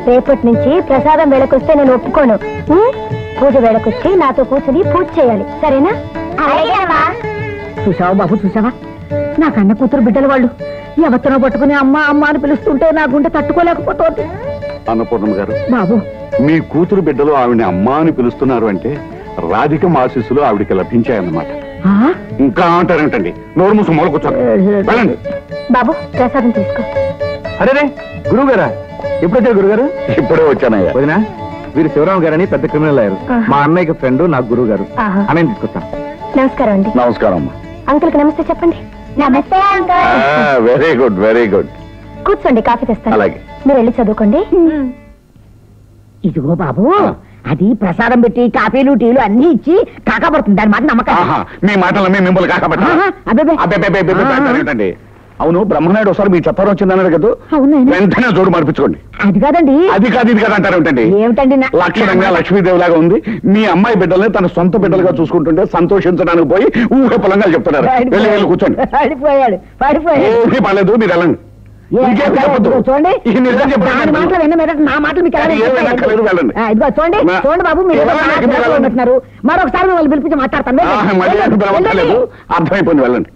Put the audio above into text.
రేపటి నుంచి ప్రసాదం వేళకొస్తే నేను ఒప్పుకోను. పూజ వేళకొచ్చి నాతో కూర్చుని పూజ చేయాలి, సరేనా? చూసావా బాబు, చూసావా? నా కన్న కూతురు బిడ్డల వాళ్ళు ఎవరినో పట్టుకుని అమ్మ అమ్మ అని పిలుస్తుంటే నా గుండె తట్టుకోలేకపోతుంది. అన్నపూర్ణమ్మ గారు, బాబు మీ కూతురు బిడ్డలు ఆవిడని అమ్మా అని పిలుస్తున్నారు అంటే రాధిక ఆశీస్సులు ఆవిడికి లభించాయన్నమాట. ఇంకా అంటారేమిటండి? నోరు మూసు మూల కూర్చోండి, వెళ్ళండి. బాబు ప్రసాదం తీసుకో. అరే గురువు గారా, ఎప్పుడు వచ్చారు గురుగారు? ఇప్పుడే వచ్చానయ్యా. వదినా, వీరు శివరామ గారని పెద్ద క్రిమినల్ అయ్యారు. మా అన్నయ్యకి ఫ్రెండ్, నాకు గురువు గారు. అన్నయ్య తీసుకొస్తాను. నమస్కారం అండి. నమస్కారం అమ్మా. అంకుల్కి నమస్తే చెప్పండి. నమస్తే uncle. Very good, very good. కూర్చోండి, కాఫీ తెస్తాను. అలాగే. మీరు వెళ్ళి చదువుకోండి. ఇదిగో బాబు, అది ప్రసాదం పెట్టి కాఫీలు టీలు అన్ని ఇచ్చి కాకపడుతుంది. దాని మాట నమ్మకం. మీ మాటలు మిమ్మల్ని కాకపట్టండి. అవును, బ్రహ్మనాయుడు ఒకసారి మీ చెప్పారు వచ్చిందన్నారు కదా, వెంటనే జోడు మార్పించుకోండి. అది కాదండి. అది కాదు ఇది కాదు అంటారు ఏమిటండి? ఏమిటండి? లక్షణంగా లక్ష్మీదేవి లాగా ఉంది. మీ అమ్మాయి బిడ్డల్ని తన సొంత బిడ్డలుగా చూసుకుంటుంటే సంతోషించడానికి పోయి ఊహ పొలంగా చెప్తున్నారు. వెళ్ళి వెళ్ళి కూర్చోండి. పడిపోయాడు. ఏమీ పర్లేదు, మీరు వెళ్ళండి. చూడండి, నా మాటలు మీకు వెళ్ళండి. ఇదిగో చూడండి, చూడండి బాబు, మీరు మరొకసారి మిమ్మల్ని పిలిపించి మాట్లాడతాను. అర్థమైపోయింది, వెళ్ళండి.